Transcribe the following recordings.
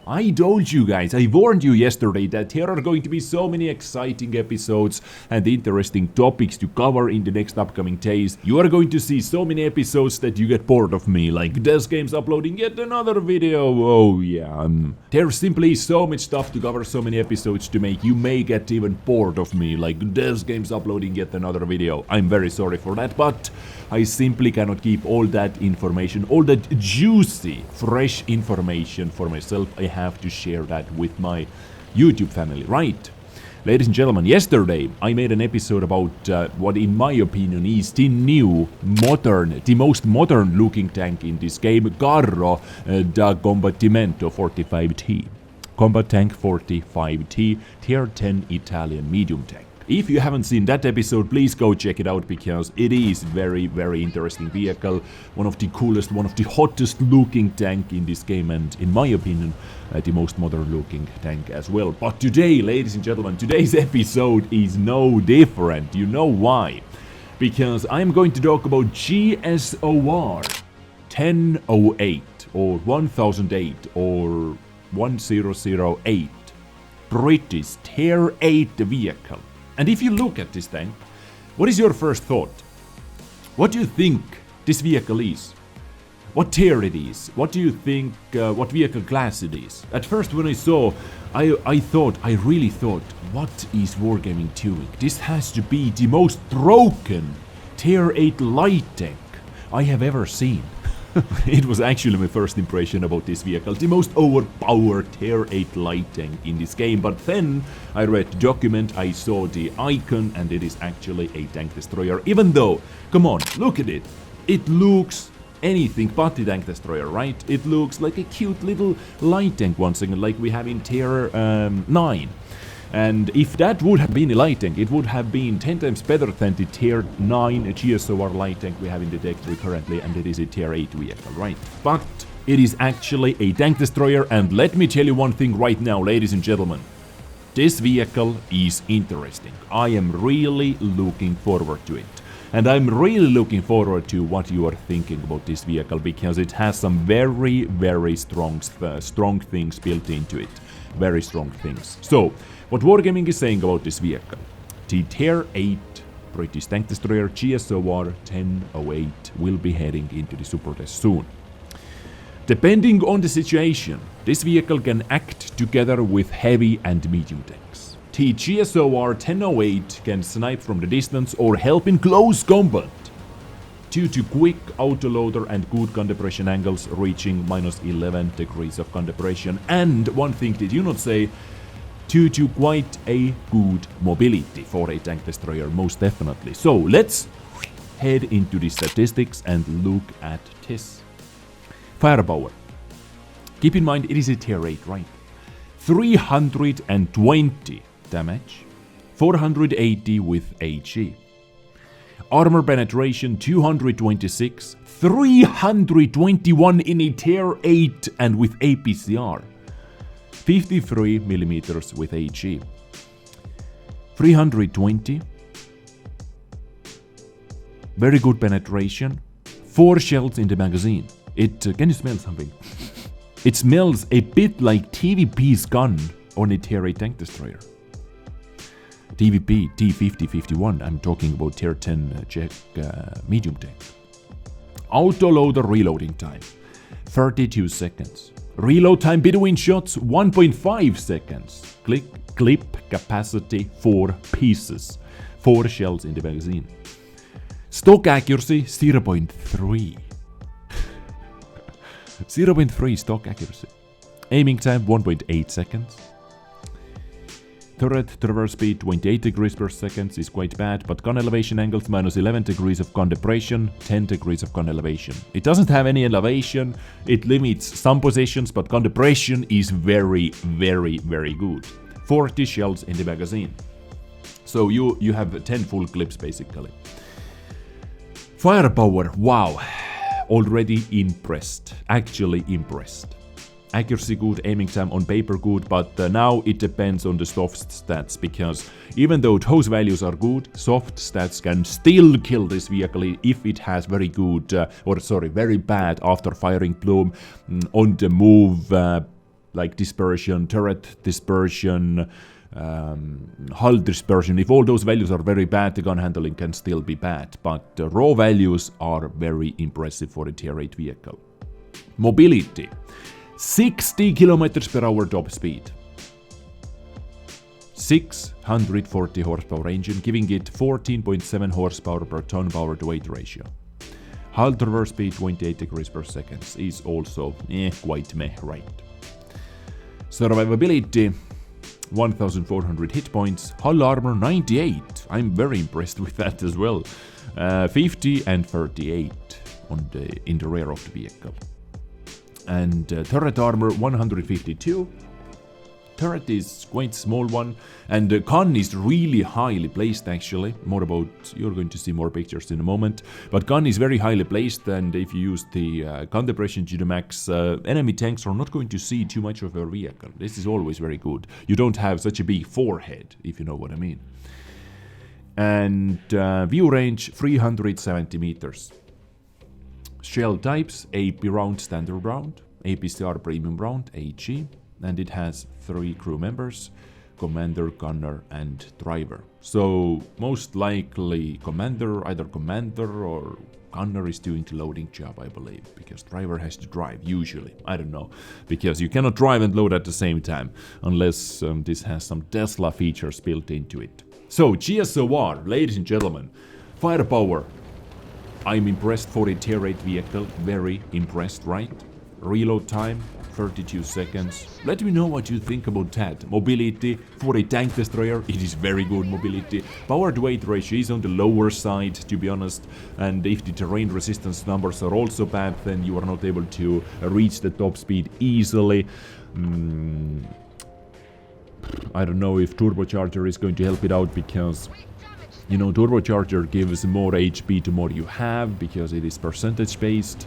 I told you guys, I warned you yesterday that there are going to be so many exciting episodes and interesting topics to cover in the next upcoming days. You are going to see so many episodes that you get bored of me, like Des Games uploading yet another video. Oh yeah, there's simply so much stuff to cover, so many episodes to make. You may get even bored of me, like Des Games uploading yet another video. I'm very sorry for that, but I simply cannot keep all that information, all that juicy, fresh information for myself. I have to share that with my YouTube family, right? Ladies and gentlemen, yesterday I made an episode about what in my opinion is the new modern, the most modern looking tank in this game, Carro da Combattimento 45T. Combat Tank 45T, Tier 10 Italian medium tank. If you haven't seen that episode, please go check it out because it is very, very interesting vehicle. One of the coolest, one of the hottest looking tank in this game and in my opinion, the most modern looking tank as well. But today, ladies and gentlemen, today's episode is no different. You know why? Because I'm going to talk about GSOR 1008 or 1008 or 1008 British Tier 8 vehicle. And if you look at this tank, what is your first thought? What do you think this vehicle is? What tier it is? What do you think, what vehicle class it is? At first when I saw, I really thought, what is Wargaming doing? This has to be the most broken Tier 8 light tank I have ever seen. It was actually my first impression about this vehicle, the most overpowered Tier 8 light tank in this game, but then I read the document, I saw the icon, and it is actually a tank destroyer, even though, come on, look at it, it looks anything but the tank destroyer, right? It looks like a cute little light tank once again, like we have in Tier 9. And if that would have been a light tank, it would have been 10 times better than the Tier 9 GSOR light tank we have in the deck currently, and it is a Tier 8 vehicle, right? But it is actually a tank destroyer, and let me tell you one thing right now, ladies and gentlemen. This vehicle is interesting. I am really looking forward to it. And I'm really looking forward to what you are thinking about this vehicle, because it has some very, very strong things built into it. Very strong things. So, what Wargaming is saying about this vehicle. The Tier 8 British tank destroyer GSOR 1008 will be heading into the super test soon. Depending on the situation, this vehicle can act together with heavy and medium tanks. The GSOR 1008 can snipe from the distance or help in close combat, due to quick autoloader and good gun depression angles reaching -11 degrees of gun depression, and one thing did you not say, due to quite a good mobility for a tank destroyer, most definitely. So let's head into the statistics and look at this. Firepower. Keep in mind it is a Tier 8, right? 320 damage, 480 with AG. Armor penetration 226, 321 in a Tier 8 and with APCR. 53 millimeters with AG. 320. Very good penetration. 4 shells in the magazine. Can you smell something? It smells a bit like TVP's gun on a Tier 8 tank destroyer. TVP T5051, I'm talking about Tier 10 Czech medium tank. Autoloader reloading time, 32 seconds. Reload time between shots, 1.5 seconds. Clip capacity, 4 pieces. 4 shells in the magazine. Stock accuracy, 0.3. 0.3 stock accuracy. Aiming time, 1.8 seconds. Turret traverse speed 28 degrees per second is quite bad, but gun elevation angles -11 degrees of gun depression, 10 degrees of gun elevation. It doesn't have any elevation, it limits some positions, but gun depression is very, very, very good. 40 shells in the magazine. So you have 10 full clips basically. Firepower, wow. Already impressed. Actually impressed. Accuracy good, aiming time on paper good, but now it depends on the soft stats, because even though those values are good, soft stats can still kill this vehicle if it has very good, very bad after firing plume, on the move, like dispersion, turret dispersion, hull dispersion. If all those values are very bad, the gun handling can still be bad, but the raw values are very impressive for a Tier 8 vehicle. Mobility. 60 kilometers per hour top speed. 640 horsepower engine, giving it 14.7 horsepower per ton power to weight ratio. Hull traverse speed 28 degrees per second is also quite meh, right? Survivability 1400 hit points, hull armor 98. I'm very impressed with that as well. 50 and 38 in the rear of the vehicle. And turret armor 152. Turret is quite small one, and the gun is really highly placed actually. More about, you're going to see more pictures in a moment, but gun is very highly placed, and if you use the gun depression to the max, enemy tanks are not going to see too much of your vehicle. This is always very good. You don't have such a big forehead, if you know what I mean. And view range 370 meters. Shell types, AP round, standard round, APCR premium round, AG. And it has 3 crew members, commander, gunner, and driver. So most likely either commander or gunner is doing the loading job, I believe, because driver has to drive, usually. I don't know, because you cannot drive and load at the same time, unless this has some Tesla features built into it. So GSOR, ladies and gentlemen, firepower. I'm impressed for a Tier 8 vehicle, very impressed, right? Reload time, 32 seconds. Let me know what you think about that. Mobility for a tank destroyer, it is very good mobility. Power to weight ratio is on the lower side, to be honest, and if the terrain resistance numbers are also bad, then you are not able to reach the top speed easily. I don't know if turbocharger is going to help it out, because you know, turbocharger gives more HP to more you have, because it is percentage based.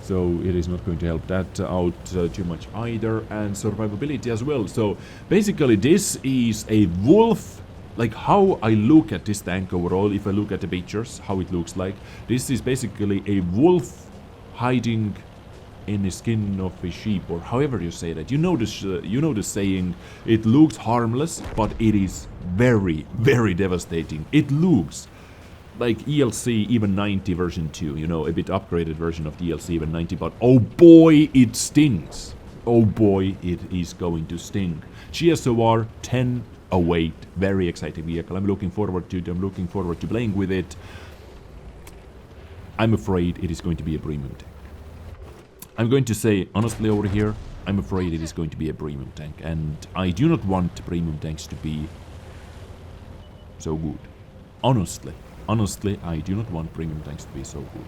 So it is not going to help that out too much either, and survivability as well. So basically this is a wolf, like how I look at this tank overall, if I look at the pictures, how it looks like. This is basically a wolf hiding in the skin of a sheep, or however you say that. You know the saying, it looks harmless, but it is very, very devastating. It looks like ELC even 90 version 2, you know, a bit upgraded version of the ELC even 90, but oh boy, it stings. Oh boy, it is going to sting. GSOR 1008, very exciting vehicle. I'm looking forward to it. I'm looking forward to playing with it. I'm afraid it is going to be a premium tank. I'm going to say honestly over here, I'm afraid it is going to be a premium tank, and I do not want premium tanks to be so good. Honestly, I do not want premium tanks to be so good.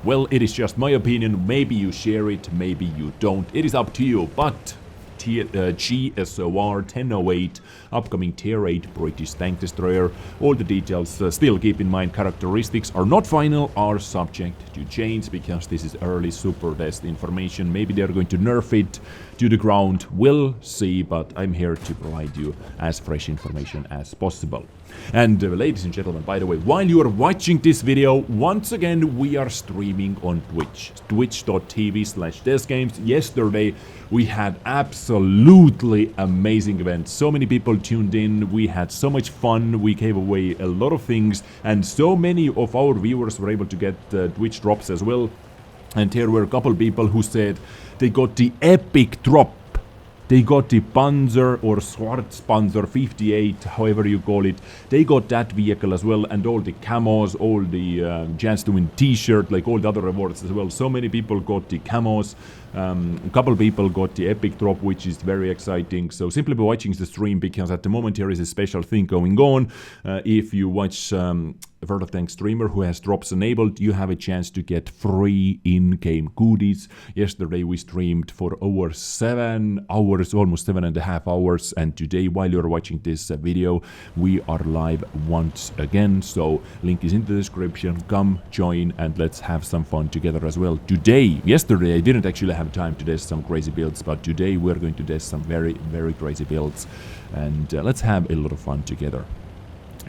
Well, it is just my opinion. Maybe you share it, maybe you don't. It is up to you, but GSOR 1008, upcoming Tier 8 British tank destroyer. All the details, still keep in mind, characteristics are not final, are subject to change, because this is early super test information. Maybe they're going to nerf it to the ground, we'll see, but I'm here to provide you as fresh information as possible. And ladies and gentlemen, by the way, while you are watching this video, once again we are streaming on Twitch, twitch.tv/desgames. Yesterday we had absolutely amazing events. So many people tuned in, we had so much fun, we gave away a lot of things, and so many of our viewers were able to get Twitch drops as well. And here were a couple people who said they got the epic drop. They got the Panzer or Schwarzpanzer 58, however you call it. They got that vehicle as well, and all the camos, all the chance to win t-shirt, like all the other rewards as well. So many people got the camos. A couple people got the epic drop, which is very exciting. So simply by watching the stream, because at the moment here is a special thing going on. If you watch World of Tanks streamer who has drops enabled, you have a chance to get free in-game goodies. Yesterday we streamed for over 7 hours, almost 7.5 hours, and today, while you're watching this video, we are live once again. So link is in the description. Come join and let's have some fun together as well. Yesterday I didn't actually have time to test some crazy builds, but today we're going to test some very, very crazy builds, and let's have a lot of fun together.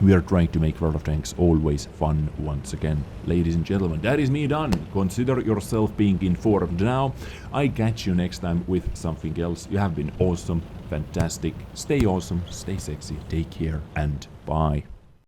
we are trying to make World of Tanks always fun once again. Ladies and gentlemen, that is me done. Consider yourself being informed now. I catch you next time with something else. You have been awesome, fantastic. Stay awesome, stay sexy, take care, and bye.